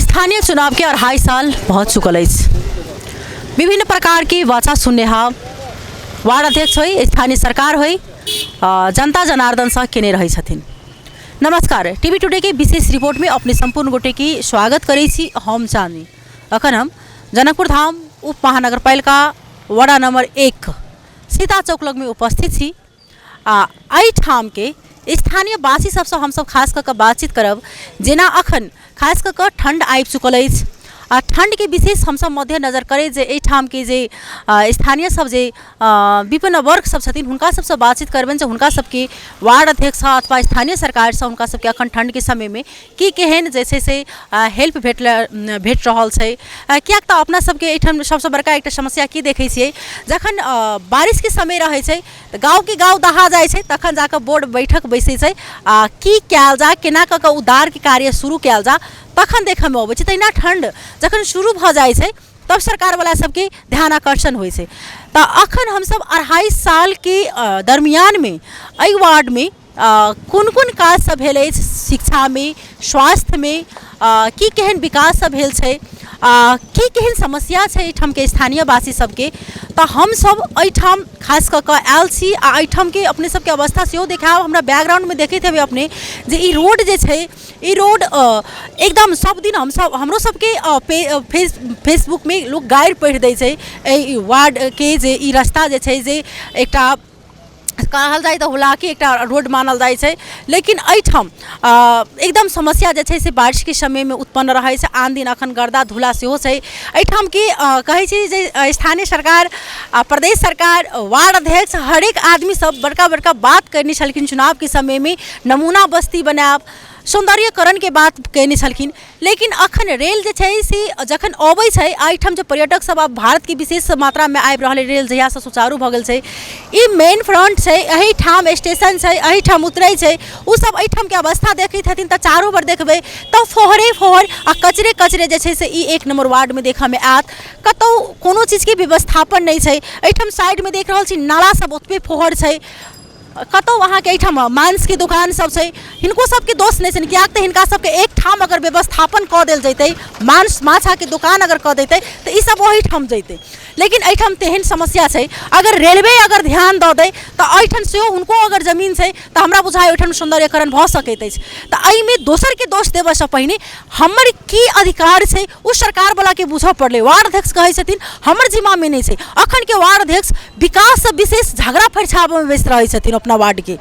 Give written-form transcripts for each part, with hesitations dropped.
स्थानीय चुनाव के 2.5 साल पहुँच चुकल अछि। विभिन्न प्रकार की वाचा सुनने वार्ड अध्यक्ष हो, स्थानीय सरकार हो, जनता जनार्दन सह केने रही छथिन। नमस्कार, टीवी टुडे के विशेष रिपोर्ट में अपने संपूर्ण गोटे की स्वागत करै छी। हम चाँदनी अखन हम जनकपुर धाम उप महानगरपालिका वार्ड नंबर 1 सीता चौक लग में उपस्थित छी। एहि ठाम के स्थानीय वासी सबसे हम सब खास कर बातचीत करब, जेना अखन खास कर ठंड आबि चुकल अछि। ठंड के विशेष हम सब मद्देनजर करे जे एहि ठाम के जे स्थानीय सब जे विभिन्न वर्ग सब छथिन हुनका सबसे बातचीत करबनि जे हुनका सबके वार्ड अध्यक्ष अथवा स्थानीय सरकार से हुनका सबके अखन ठंड के समय में की केहन जे छै से हेल्प भेट रहल छै। कियाक तऽ अपना सबके एहिठाम सबसे बड़का एकटा समस्या की देखै छियै, जखन बारिश के समय रहै छै तऽ गाँव के गाँव दहा जाइ छै, तखन जाकऽ बोर्ड बैठक बैसै छै की कयल जा, केना कऽ उद्धार के कार्य शुरू कयल जा, तखन देखै में अबै छै। तहिना ठंड जखन शुरू भऽ जाइ छै तब सरकार वाला सबके ध्यान आकर्षण होइ छै। तऽ अखन हम सब 2.5 साल के दरमियान में एहि वार्ड में कोन कोन काज सब भेल अछि, शिक्षा में, स्वास्थ्य में की केहन विकास सब भेल छै, की केहन समस्या छै एहिठाम के स्थानीय वासी सबके, तऽ हम सब एहिठाम खास कऽ आयल छी। आ एहिठाम के अपने सबके अवस्था सेहो देखाब। हमरा बैकग्राउंड में देखैत हेबै अपने जे ई रोड जे छै, ई रोड एकदम सब दिन हमरो सबके फेसबुक में लोग गाइड पढ़ि दै छै एहि वार्ड के जे ई रास्ता जे छै जे एकटा कहल जाए तो हुलाकी एक रोड मानल जाए छै। लेकिन एहिठाम एकदम समस्या जे छै से बारिश के समय में उत्पन्न रहे छै। आन दिन अखन गर्दा धूला सेहो छै एहिठाम की कहै छी जे स्थानीय सरकार, प्रदेश सरकार, वार्ड अध्यक्ष हरेक आदमी सब बड़का बड़का बात करने छलखिन चुनाव के समय में, नमूना बस्ती बनाब, सौंदर्यकरण के बात कहने छलखिन। लेकिन अखन रेल जे छै से जखन अबै छै, एहिठाम जो पर्यटक सब अब भारत की विशेष मात्रा में आबि रहल, रेल जहिया से सुचारू भऽ गेल छै, ई मेन फ्रंट छै, एहिठाम स्टेशन छै, एहिठाम उतरै छै, उ सब एहिठाम के अवस्था देखैत हथिन तऽ चारू बर देखबै तऽ फोहरे फोहर आ कचरे कचरे जे छै से ई 1 नंबर वार्ड में देखऽ में आयत। कतौ कोनो चीज के व्यवस्थापन नहीं छै। एहिठाम साइड में देख रहल छी नाला सब ओतबे फोहर छै। कतौ अहाँ के एहिठाम मांस के दुकान सब छै, हिनको सबके दोष नहीं छै। कियाक तऽ हिनका सबके एक ठाम अगर व्यवस्थापन कऽ देल जैतै, मांस माछा के दुकान अगर कऽ देतै तऽ ई सब ओही ठाम जैतै। लेकिन एहिठाम तेहन समस्या छै। अगर रेलवे अगर ध्यान दऽ दै तऽ एहिठाम सेहो हुनको अगर जमीन छै तऽ हमरा बुझाय ओहिठाम सौंदर्यकरण भऽ सकैत अछि। तऽ एहिमे दोसर के दोष देबऽ से पहिने हमर की अधिकार छै ओ सरकार वाला के बुझऽ पड़लै। वार्ड अध्यक्ष कहै छथिन हमर जिम्मा में नहीं छै। अखन के वार्ड अध्यक्ष विकास से विशेष झगड़ा फरछाबऽ में व्यस्त रहै छथिन अपना वार्ड के।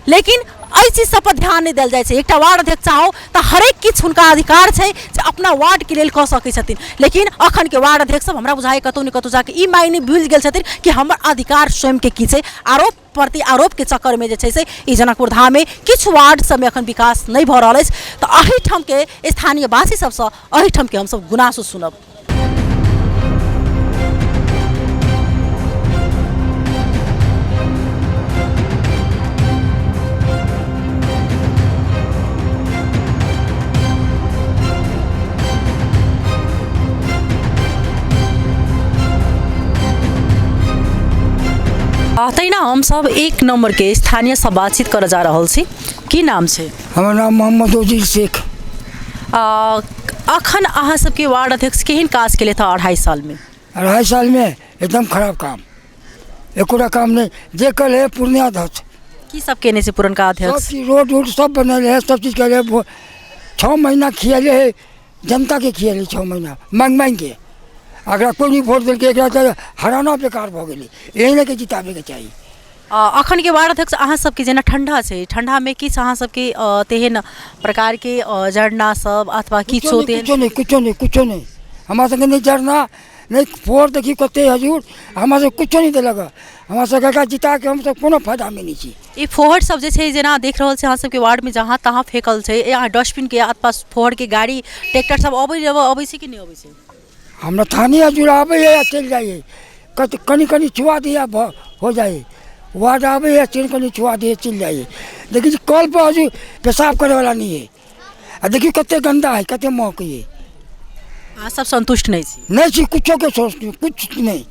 लेकिन एहि चीज सब पर ध्यान नहीं देल जाइ छै। एकटा वार्ड अध्यक्ष चाहो तऽ हरेक किछु हुनका अधिकार छै जे अपना वार्ड के लेल कऽ सकै छथिन। लेकिन अखन के वार्ड अध्यक्ष सब हमरा बुझाय कतौ ने कतौ जाके ई मायने भूलि गेल छथिन कि हमर अधिकार स्वयं के की छै। आरोप प्रति आरोप के चक्कर में जे छै से ई जनकपुर धाम में किछु वार्ड सब में अखन विकास नहीं भऽ रहल अछि। तऽ एहिठाम के स्थानीय वासी सबसँ एहिठाम के हम सब गुनासो सुनब। तहिना हम सब 1 नंबर के स्थानीय से बातचीत कर जा रहल छी। की नाम छै? हमर नाम मोहम्मद उजिर शेख। अखन अहाँ सबके वार्ड अध्यक्ष केहन काज केले था 2.5 साल में? 2.5 साल में एकदम खराब काम, एकोटा काम नहीं। जे कल है पूर्णिया अध्यक्ष की सब केने से पुरनका अध्यक्ष? सब रोड वोड सब बनल है, सब चीज करे। 6 महीना खियाले है जनता के, खियाले 6 महीना मांग मांग के। अगर कोई नहीं वोट दिल के हराना बेकार भऽ गेलै, यही लेके जिताबे के चाहिए। अखन के वार्ड अध्यक्ष अहाँ सबके जेना ठंडा छै, ठंडा में किछु अहाँ सबके तेहन प्रकार के जड़ना सब अथवा किछु कुछो नहीं हमरा सबके नहीं जड़ना नहीं फोड़। देखी कते हजूर हमरा सब कुछो नहीं देलक। हमरा सबके जिता के हम सब कोनो फायदा में नहीं छी। ई फोहर सब जे छै जेना देख रहल छी अहाँ सबके वार्ड में जहाँ तहाँ फेकल छै, यहाँ डस्टबिन के आसपास फोहर के गाड़ी ट्रैक्टर सब अबै छै कि नहीं अबै छै? हमरा थाने हजूर आबे है चल जाइए, कनी कनी छुआ दिया हो जाए। वार्ड आबे है कनी छुआ दिए चल जाइए। देखिए कल पर हजूर पेशाब करे वाला नहीं है। आ देखिए कते गंदा है, कते महक है। अहाँ सब संतुष्ट नहीं छी? नहीं छी, कुछो के सोच कुछ नहीं।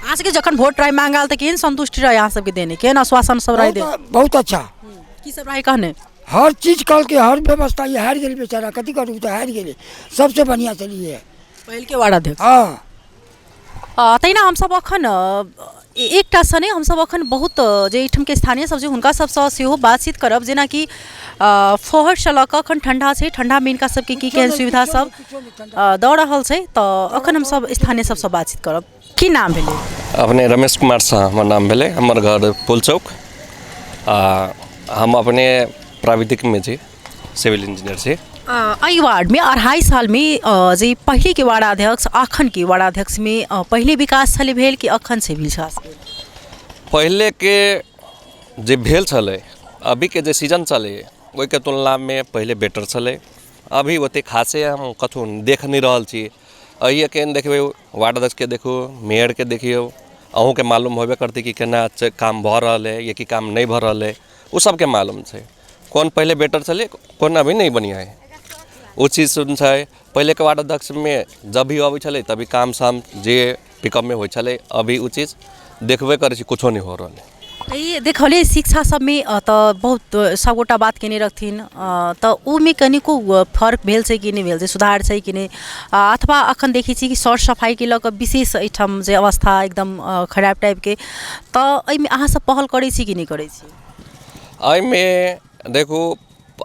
अहाँ सबके जखन वोट रहे मांगल तऽ केहन संतुष्टि रहे अहाँ सबके देने, केहन आश्वासन सब रहे? बहुत अच्छा। की सब रहे कहने? हर चीज कल के हर व्यवस्था ये हार गए बेचारा, कथी करू तो हार गए। सबसे बढ़िया चली है पहल के वार्ड अध्यक्ष। हाँ तैना हम सब अखन एकटा सने हम सब अखन बहुत जे एहिठाम के स्थानीय सब जे हुनका सबसँ सेहो बातचीत करब, जेना कि फोहर से लऽ कऽ अखन ठंडा छै, ठंडा में हिनका सबके की केहन सुविधा सब दऽ रहल छै, तऽ अखन हम सब स्थानीय सबसँ बातचीत करब। की नाम भेलै? अपने रमेश कुमार शाह हमर नाम भेलै, हमर घर पुल चौक। हम अपने प्राविधिक में छी, सिविल इंजीनियर छी। एहि वार्ड में 2.5 साल में जे पहले के वार्डाध्यक्ष अखन के वार्डाध्यक्ष में पहले विकास छलै भेल कि अखन से विकास भेल? पहले के जे भेल छलै, अभी के जे सीजन चलै ओहि के तुलना में पहले बेटर छलै। अभी ओते खासे हम कथू देख नहीं रहल छी। अहिए के देखबै, वार्ड अध्यक्ष के देखू, मेयर के देखियो, अहूँ के मालूम होबे करते कि केना काम भऽ रहल है या कि काम नहीं भऽ रहल है, वो सबके मालूम छै। कौन पहले बेटर चले, कौन अभी नहीं बढ़िया है, वो चीज़ सुन छै। पहले के वार्ड अध्यक्ष में जब भी अबै छलै तभी काम शाम जे पिकअप में होइ छलै, अभी वो चीज़ देखबे करै छी कुछो नहीं हो रहल है। ये देखलिए शिक्षा सब में तो बहुत सब गोटा बात केने रखथिन, तो उ में कनिको फर्क भेल छै कि नहीं भेल छै, सुधार छै कि नहीं, अथवा अखन देखै छी कि सर सफाई के लऽ कऽ विशेष एहिठाम जे अवस्था एकदम खराब टाइप के, तो एहिमे अहाँ सब पहल करै छी कि नहीं करै छी? एहिमे देखू,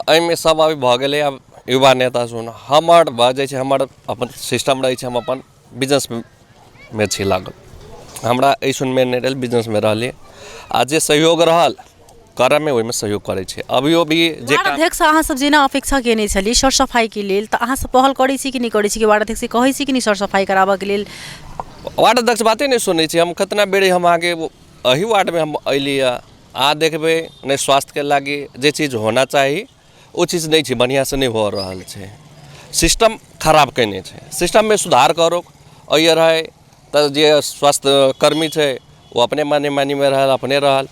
एहिमे सब अभी भऽ गेलै। अब युवा नेता सुन हमर भऽ जाइ छै, हमर अपन सिस्टम रहै छै, हम अपन बिजनेस में छी लागल। हमरा एहि सुनमे नहीं रहल, बिजनेस में रहलिए। आ जे सहयोग रहल करऽ में ओहिमे सहयोग करै छै। अभियो भी जे अध्यक्ष अहाँ सब जेना अपेक्षा केने छलिए सर सफाई के लेल, तऽ अहाँ सब पहल करै छी कि नहीं करै छी कि वार्ड अध्यक्ष कहै छी कि नहीं सर सफाई कराबऽ के लेल? वार्ड अध्यक्ष बाते नहीं सुनै छी। हम कितना बेर हम आगे एही वार्ड में हम अलिए, अहाँ देखबै नहीं स्वास्थ्य के लागी जे चीज़ होना चाही वो चीज़ नहीं छै, बढ़िया से नहीं हो रहल छै। सिस्टम खराब कने छै, सिस्टम में सुधार करो। अइए रहे तो जे स्वास्थ्य कर्मी छै वो अपने मानी में रहल, अपने रहल।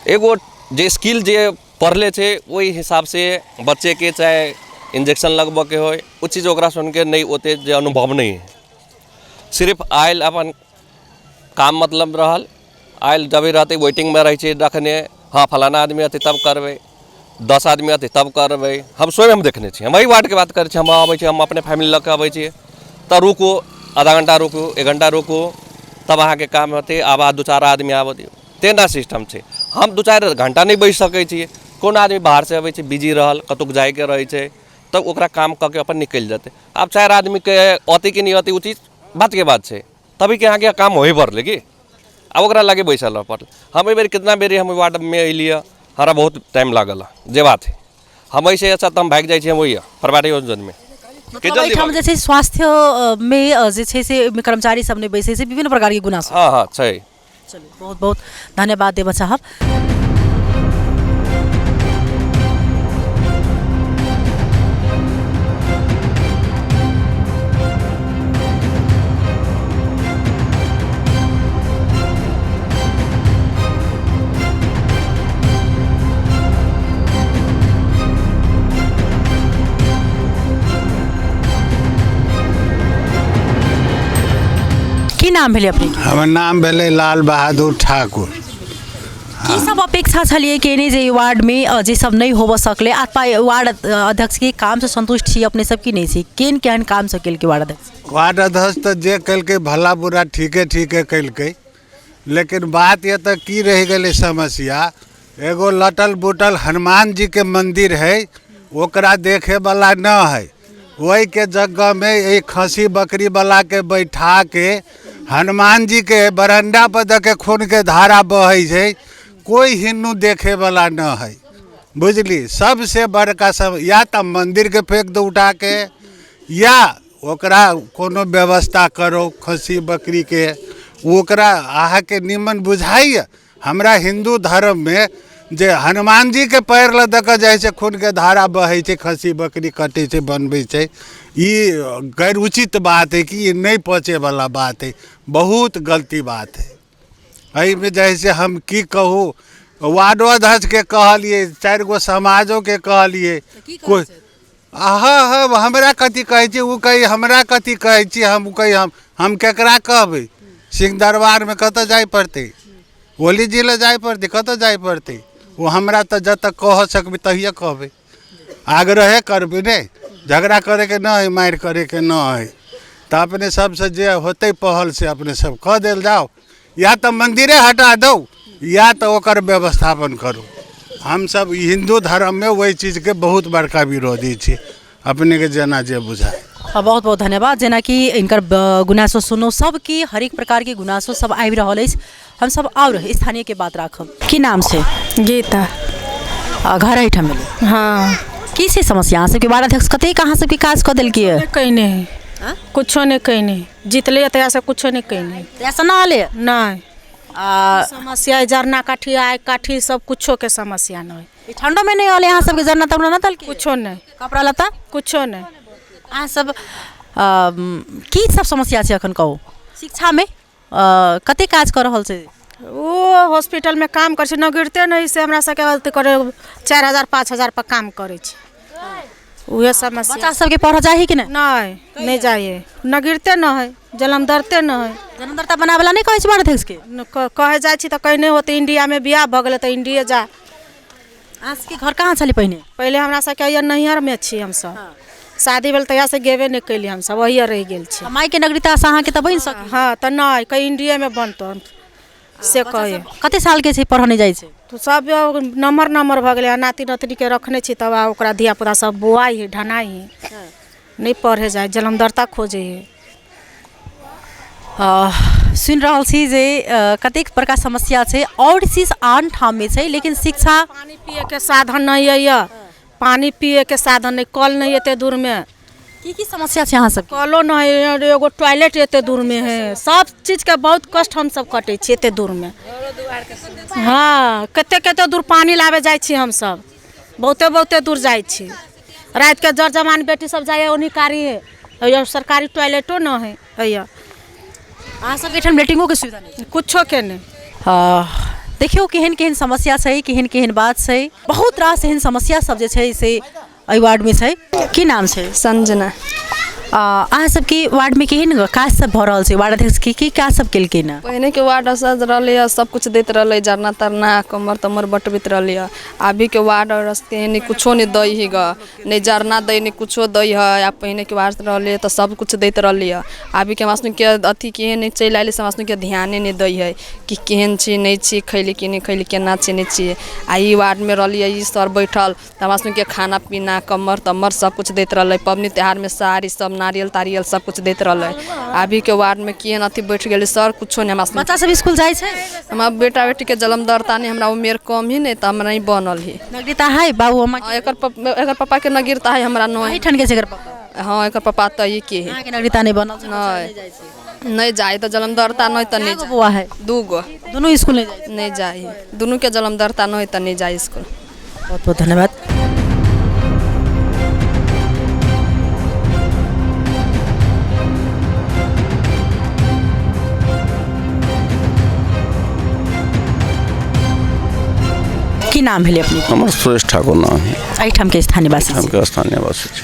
एगो जे स्किल जे पढ़ले छै वही हिसाब से बच्चे के चाहे इंजेक्शन लगबऽ के हो, वो चीज़ ओकरा सुन के नहीं ओते जे अनुभव नहीं है। सिर्फ आयल अपन काम मतलब रहल, आयल जब भी रहते वेटिंग में रहे छै रखने, हाँ फलाना आदमी अति तब करबै, 10 आदमी अति तब करबै। हम स्वयं हम देखने छी, हम वही वार्ड के बात करै छी। हम आबै छी, हम अपने फैमिली लऽ के आबै छी, तऽ रुकू आधा घंटा रुकू, 1 घंटा रुकू, तब अहाँ के काम होते। आब 2-4 आदमी आबऽ दियौ, तेना सिस्टम छै। हम 2-4 घंटा नहीं बैठ सकै छी। कोन आदमी बाहर से अबै छै, बिजी रहल, कतुक जाए के रहै छै, तब ओकरा काम कऽ के अपन निकल जाते। अब 4 आदमी के अति कि नहीं अति वो चीज़ बात के बात छै, तभी के आगे काम हो ही पड़ले कि अब ओकरा लगे बैसल रह पड़ल। हम एहि बेर कितना बेर हम वार्ड में अलिए, हमारा बहुत टाइम लागल जे बात है। हम ऐसे अच्छा तो हम भाग जाए वही प्राइवेट योजना में एहिठाम जे छै स्वास्थ्य में जे छै से कर्मचारी सब ने बैसे से विभिन्न प्रकार के गुनासो। हाँ हाँ छै। चलिए बहुत बहुत धन्यवाद देवा साहब। की नाम भेलै अपने? हमर नाम भेलै लाल बहादुर ठाकुर। की सब अपेक्षा छलिए केने जे वार्ड में जे सब नहीं होबऽ सकले, अथवा वार्ड अध्यक्ष के काम से संतुष्ट छी अपने सब की नहीं छी? केहन केहन काम सब केलकै वार्ड अध्यक्ष? वार्ड अध्यक्ष तो जे कलकै भला बुरा ठीके कलकै, लेकिन बात ये तो की रह गई समस्या, एगो लटल बुटल हनुमान जी के मंदिर है, ओकरा देखे वाला न है। वही के जगह में एक खसी बकरी वाला के बैठा के हनुमान जी के बरंडा पर दे के खून के धारा बहे छै, कोई हिन्नू देखे वाला न है। बुझली, सबसे बड़का सब या तो मंदिर के फेंक दो उठा के, या ओकरा कोनो व्यवस्था करो खसी बकरी के, ओकरा अहाँ के निमन बुझाइए। हमरा हिंदू धर्म में जे हनुमान जी के पैर ल देख जाए छै, खून के धारा बहे छै, खसी बकरी कटे छै, बनबै छै, ये गैर उचित बात है कि ये नहीं पचे वाला बात है, बहुत गलती बात है। एहि में जैसे हम की कहूँ, वार्डो अध्यक्ष के कहलिए, 4 गो समाजों के कहलिए, कोई हाँ हमरा कथी कहै छी, वो कही हमरा कथी कहै छी, हम कही हम केकरा कहबै? सिंह दरबार में कतऽ जाए पड़तै? ओली जिला जाए पड़तै, कतऽ जाए पड़तै? वो हमरा तो जब तक कह सकबे तहिए कहबे, आग्रह करबे ने, झगड़ा करे के ना है, मार करे के ना है। तो अपने सबसे जे होते पहल से अपने सब कह दिल जाओ, या तो मंदिरे हटा दो या तो ओकर व्यवस्थापन करो। हम सब हिंदू धर्म में वही चीज के बहुत बड़का विरोधी छी, अपने के जेना जे बुझाए। बहुत बहुत धन्यवाद। जेना कि इनकर गुनासो सुनो, सबकी हरेक प्रकार के गुनासो सब आबि रहल अछि। हम सब और स्थानीय के बात राखब। की नाम छै? गीता। घर एहिठाम मिले। हाँ। की से समस्या अहाँ सबके वार्ड अध्यक्ष कते कहाँ सबके काज कऽ देलकै है? कहीं नहीं, कुछो नहीं कहीं नहीं, जीतले तो ऐसा कुछो नहीं कहीं नहीं। ऐसा ना आले नहीं समस्या जरना काठी आय काठी सब कुछो के समस्या नहीं। ठंडो में नहीं आले यहाँ सबके जरना तमना ना तल कुछो नहीं, कपड़ा लत्ता कुछो नहीं। अहाँ सब की सब समस्या छै अखन कहू? शिक्षा में कते काज कर रहल छै? वो हॉस्पिटल में काम कर न गिरते नहीं से हमरा सबके करे 4000 5000 पर काम करे छै। उहे समस्या। बच्चा सबके पढ़ जाही कि नहीं? नहीं जाइए, न गिरते न है, जन्म दरते न है। जन्मदाता बनावला नहीं कहै छै वार्ड अध्यक्ष के? कहे जाइ छी तो कहीं नहीं होते। इंडिया में बियाह भ गेलै तो इंडिया जा। अहाँ सबके घर कहाँ छली पहिने? पहले हमरा सबके ये नैहर में छी हम सब। शादी भेल तहिया से गेबे नहीं कैली, हम सब वही रह गेल छी। माई के नगरीता से अहाँ के त बन सक। हाँ तो नहीं कहीं इंडिया में बनतो से कहे। कते साल के छै पढ़ने जाइ छै? तो सब नंबर भ गेलै, नाती नातनी के रखने छी, तब ओकरा धिया पुता सब बुआई है ढनाई है, नहीं पढ़े जाए, जन्मदर्ता खोजे है। सुन रहल छी जे कतेक प्रकार समस्या छै और चीज आन ठाम में छै, लेकिन शिक्षा पानी पिए के साधन नहीं है, पानी पिए के साधन नहीं, कल नहीं एते दूर में। की समस्या छै अहाँ सब? कलो नहीं, एगो टॉयलेट एते दूर में है, सब चीज के बहुत कष्ट हम सब कटे छी एते दूर में। हाँ कते दूर पानी लाबे जाइ छी हम सब, बहुते दूर जाइ छी। रात के जर जमान बेटी सब जाए ओनी कारी है, सरकारी टॉयलेटो न है हैया। अहाँ सबके एठाम लेटिंगो के सुविधा नहीं? कुछो के नहीं। देखियो केहन केहन समस्या छै, केहन केहन बात छै। बहुत रास एहन समस्या सब जे छै से एहि वार्ड में छै। की नाम छै? संजना। अहाँ सबके वार्ड में केहन काज सब भऽ रहल छै? वार्ड अध्यक्ष की काज सब केलकै ना? पहले के वार्ड सज रही सब कुछ देते रही, जरना तरना कमर तमर बटबित रही। अभी के वार्ड नहीं कुछो नहीं दई है ग, नहीं जरना दई नहीं कुछो दई है। आ पहले के वार्ड रही तो सब कुछ देते रही। अभी के मासनु के अथी केहन नहीं चल आए से मासनु के ध्यान नहीं दई है कि केहन छी नहीं छी, खैली कि नहीं खैली, केना छी नहीं छी। आ ई वार्ड में रही सर बैठल तो मासनु के खाना पीना कमर तमर सब कुछ देते रही। पबनी त्योहार में साड़ी सब नारियल तारियल सब कुछ देते रहे। अभी के वार्ड में केहन अथी बैठ गए सर कुछो नहीं। हमरा बच्चा सब स्कूल जाए छै? हमार बेटा बेटी के जन्मदर्ता नहीं, हमरा उम्र कम ही नहीं तो हमरा नहीं बनल ही। नगरीता है बाबू अम्मा? एकर पापा के नगीरता है, हमरा नहीं। ठन के एकर पापा? हाँ एकर पापा तो ये के है। अहाँ के नगरीता नहीं बनल? नहीं जाए तो जन्मदर्ता नहीं तो नहीं बुआ है? दूगो। दोनों स्कूल नहीं जाए, दोनों के जन्मदर्ता नहीं तो नहीं जाए स्कूल। बहुत बहुत धन्यवाद। की नाम भेलै अपने? हमर सुरेश ठाकुर नाम है। एहिठाम के स्थानीय वासी? हम के स्थानीय वासी छी।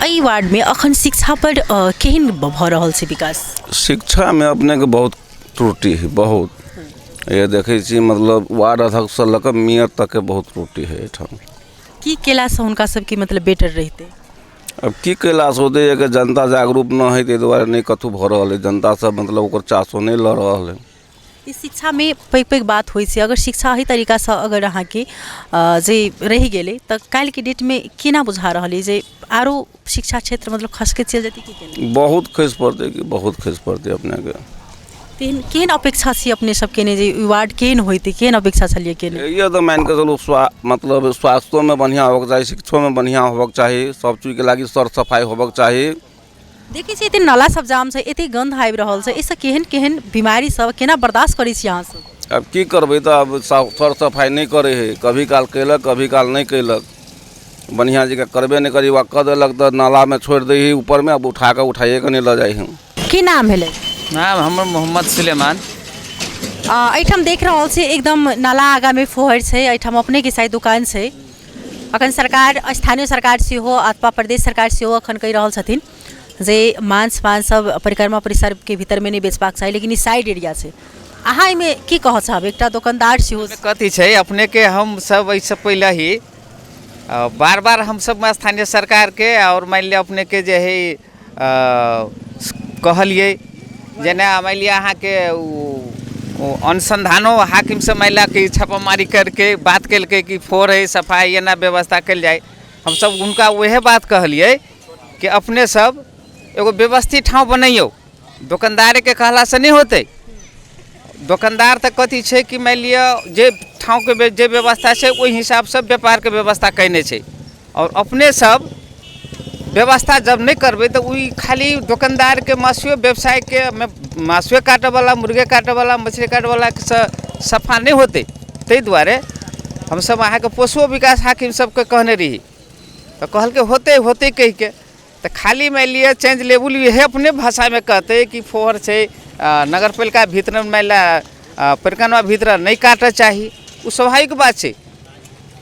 एहि वार्ड में अखन शिक्षा पर केहन भऽ रहल छै विकास? शिक्षा में अपने के बहुत त्रुटि है, बहुत। ये देखे छी मतलब वार्ड अध्यक्ष से लऽ कऽ मेयर तक के बहुत त्रुटि है एठाम। की केला से हुनका सबके मतलब बेटर रहते? अब की कैला से होते कि जनता जागरूक न है, ताहि दुआरे नहीं कतहु भऽ रहल है। जनता सब मतलब ओकर चासो नहीं लऽ रहल है। इस शिक्षा में पैघ बात होइ छै। अगर शिक्षा एही तरीका से अगर अहाँ के जे रहि गेलै तऽ काल्हि के डेट में केना बुझा रहल है जे आरो शिक्षा क्षेत्र मतलब खसके चल जेतै की केना? बहुत खसि पड़तै कि बहुत खसि पड़तै अपने के। केहन अपेक्षा छी अपने सब केने जे वार्ड केहन होइतै, केहन अपेक्षा छलिए केने? ये तो मान के चलू मतलब स्वास्थ्य में बढ़िया होबक चाही, शिक्षो में बढ़िया होबक चाही, सब चीज के लागी सर सफाई होबक चाही। देखै छी एते नाला सब जाम छै, एते गंध आबि रहल छै, एहिसँ केहन केहन बीमारी सब केना बर्दाश्त करै छी अहाँ सब? अब की करबै तऽ अब सर सफाई नहीं करे है, कभी काल कैलक कभी काल नहीं कैलक। बढ़िया जगह करबे नहीं करी, कऽ देलक तऽ नाला में छोड़ दै है ऊपर में, अब उठा के उठाइए के नहीं लऽ जाइ है। की नाम भेलै? नाम हमर मोहम्मद सुलेमान। एहिठाम देख रहल छी एकदम नाला आगा में फोहर छै, एहिठाम अपने के शायद दुकान छै। अखन सरकार स्थानीय सरकार सेहो अथवा प्रदेश सरकार सेहो अखन कहि रहल छथिन जे मांस सब परिक्रमा परिसर के भीतर में नहीं बेचबाक चाही, लेकिन ई साइड एरिया छै। अहाँ एहिमे की कह चाहब एकटा दुकानदार सेहो कथी छै अपने के हम सब ऐसे पहले ही बार बार हम सब स्थानीय सरकार के और मान लिया अपने के जे है कहलिए जेना मान लिया अहाँ के अनुसंधानो हाकिम से महिला के छापामारी करके बात कल कि फोर है सफाई एना व्यवस्था कल जाए। हम सब उनका वह बात कहलिए कि अपने सब एगो व्यवस्थित ठाव बनैयो, दुकानदार के कहला से नहीं होते। दुकानदार तक कथी छै कि मान लिया जे ठाव के जे व्यवस्था है वही हिसाब से व्यापार के व्यवस्था कैने छै और अपने सब व्यवस्था जब नहीं करबे तो वही खाली दुकानदार के मासुए व्यवसाय के मासुए काटे वाला, मुर्गे काटे वाला, मछली काटे वाला सफा नहीं होते। ताहि दुआरे हम सब अहाँ के पशुओ विकास हाकिम सबके कहने रही तो कहल के होते होते कह के तो खाली मान लिया चेंज लेवल यह अपने भाषा में कहते कि फोहर से नगर पालिका भीतर महिला परिक्रमा भीतर नहीं काटे चाहिए, वो स्वाभाविक बात है।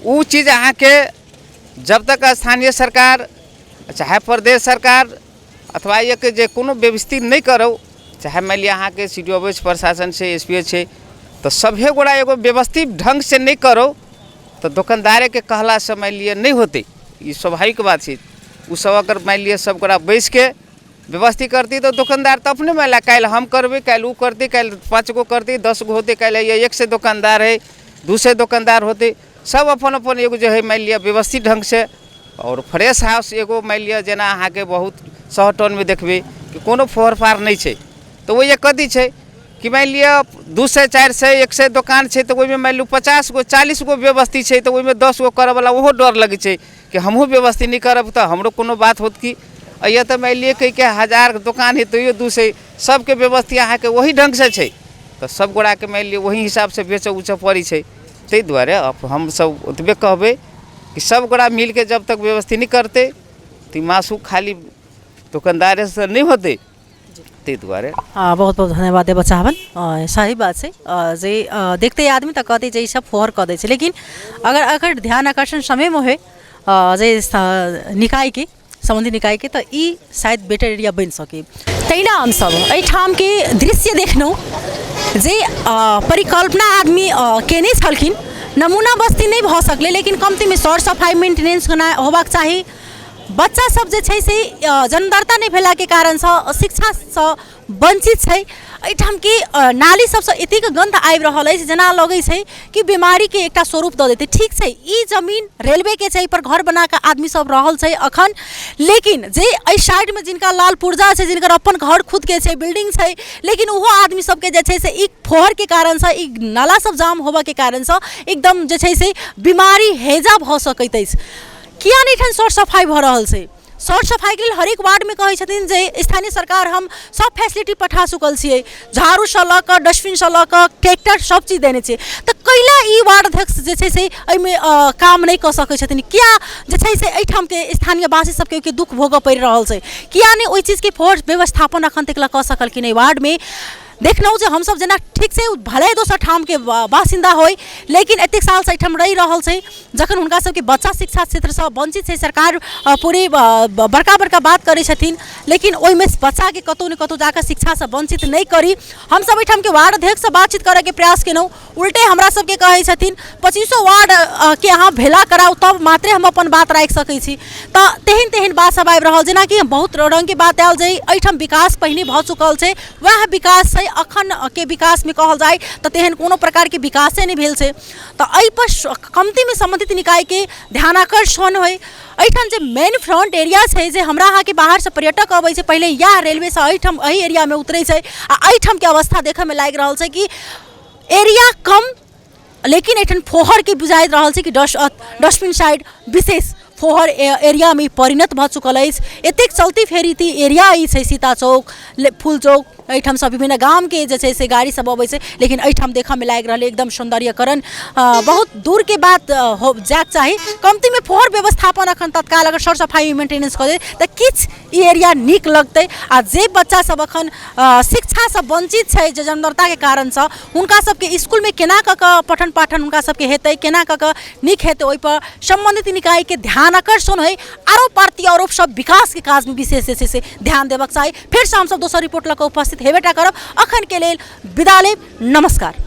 वो चीज़ अहाँ के जब तक स्थानीय सरकार चाहे प्रदेश सरकार अथवा ये के जे कोनो व्यवस्थित नहीं करो, चाहे मान लिया अहाँ के CDO ऑफिस प्रशासन से SPO है तो सभे गोड़ा एगो व्यवस्थित ढंग से नहीं करो तो दुकानदारे के कहला से मान लिया नहीं होते। ये स्वाभाविक बात है। वो सब अगर मान लिया सब गोड़ा बैस के व्यवस्थित करती तो दुकानदार तो अपने महिला कल हम करबे, कल वो करते, कल 5 गो करते, 10 गो होते, कल एक से दुकानदार है, दूसरे दुकानदार होते, सब अपन अपन एगो जो है मान लिया व्यवस्थित ढंग से और फ्रेश हाउस एगो मान लिया जेना अहाँ के बहुत 100 टन में देखबे कि कोनो फोहर फार नहीं है तो वो ये कथी है कि मान लिया 2 से 4 से 1 से दुकान है तो वही मान लू 50 गो 40 गो व्यवस्थित है तो वही 10 गो करे वाला वो डर लगे है कि हमहू व्यवस्थित नहीं करब तो हमरो कोनो बात होत कि ये तो मान लिए कहीं के 1000 दुकान है तो ये 2 से सबके व्यवस्था अहाँ के वही ढंग से है तो सब गोड़ा के मान लिए वही हिसाब से बेच उच पड़ी है। ताहि दुआरे अब हम सब ओतबे कहबे कि सब गोड़ा मिल के जब तक व्यवस्थित नहीं करते तो मासू खाली दुकानदार से नहीं होते। ताहि दुआरे बहुत बहुत धन्यवाद देव चाहबन। सही बात है जे देखते आदमी तो कहते जे सब फोहर कह दे, लेकिन अगर ध्यान आकर्षण समय में है जे निकाय के संबंधी निकाय के तो ई शायद बेटर एरिया बन सके। तैना हम सब एठाम के दृश्य देखनौ जे परिकल्पना आदमी केने छलखिन, नमूना बस्ती नहीं भ सकले लेकिन कमती में सर सफाई मेंटेनेंस होबाक चाहिए। बच्चा सब जे छै से जन्मदर्ता नहीं भेला के कारण से शिक्षा से वंचित छै। एठाम के नाली सबसे एतेक गंध आबि रहल अछि जेना लगे छै कि बीमारी के एकटा स्वरूप दऽ देते। ठीक छै ई जमीन रेलवे के छै पर घर बना के आदमी सब रहल छै अखन, लेकिन जे एहि साइड में जिनका लाल पुर्जा छै जिनकर अपन घर खुद के छै बिल्डिंग छै, लेकिन ओहो आदमी सबके जे छै से ई फोहर के कारण से ई नाला सब जाम होबा के कारण से एकदम जे छै से बीमारी हेजा भऽ सकैत अछि। किया नहीं ठन सर सफाई भऽ रहल छै? सर सफाई के लिए हरेक वार्ड में कहै छथिन जे स्थानीय सरकार हम सब फैसिलिटी पठा चुकल छियै, झाड़ू से लऽ कऽ डस्टबिन से लऽ कऽ ट्रैक्टर सब चीज देने छै, तो कैला ई वार्ड अध्यक्ष जे छै से एहिमे काम नहीं कऽ सकै छथिन? किया जे छै से एहिठाम के स्थानीय वासी सबके दुख भोगऽ पड़ि रहल छै? किया नहीं ओहि चीज के फोर्स व्यवस्थापन अखन तक कऽ सकल कि नहीं? वार्ड में देखनौ जे हम सब जेना ठीक से भले दोसर ठाम के बासिंदा होय लेकिन एतेक साल से एठाम रहि रहल छै, जखन हुनका सबके बच्चा शिक्षा क्षेत्र से वंचित छै, सरकार पूरी बड़का बड़का बात करै छथिन लेकिन ओहिमे बच्चा के कतौ ने कतौ जाकर शिक्षा से वंचित नहीं करी। हम सब एठाम के वार्ड अध्यक्ष से बातचीत करे के प्रयास केनौ, उल्टे हमरा सबके कहै छथिन 2500 वार्ड के अहाँ भेला कराउ तब मात्रे हम अपन बात राखि सकै छी। तऽ तेहन तेहन बात सब आबि रहल जेना कि बहुत रंग के बात आयल जे एठाम विकास पहिने भऽ चुकल छै, वएह विकास छै अखन के विकास में कहल जाए तो तेहन कोनो प्रकार के विकासे नहीं भेल छै। तो एहि पर कमती में संबंधित निकाय के ध्यान आकर्षण होय। एठाम जे मेन फ्रंट एरिया छै जे हमरा अहाँ के बाहर से पर्यटक अबै छै पहले या रेलवे से एठाम एहि एरिया में उतरै छै आ एठाम के अवस्था देखे में लागि रहल छै कि एरिया कम लेकिन एठाम फोहर के बुझाइत रहल छै कि डस्टबिन साइड विशेष फोहर एरिया में परिणत भऽ चुकल अछि। एतेक चलती फेरी एरिया ई छै सीता चौक फूल चौक, एठाम सब विभिन्न गाम के जे छै से गाड़ी सब अबै छै लेकिन एठाम देखऽ में लागि रहल एकदम सौंदर्यकरण बहुत दूर के बात हो जाक चाही। कमती में फोहर व्यवस्थापन अखन तत्काल अगर सर सफाई मेंटेनेंस कऽ दे तऽ किछ ई एरिया नीक लगतै। आ जे बच्चा सब अखन शिक्षा से वंचित छै जे जन्मदर्ता के कारण से हुनका सबके स्कूल में केना कऽ पठन पाठन हुनका सबके हेतै, केना कऽ नीक हेतै, ओहि पर संबंधित निकाय के ध्यान ध्यानाकर्षण है आरोप प्रत्यारोप सब विकास के काज में विशेष से ध्यान देवक चाहिए। फिर से हम सब दोसर रिपोर्ट लग उपस्थित हेबेटा करब। अखन के लेल विदा लेब। नमस्कार।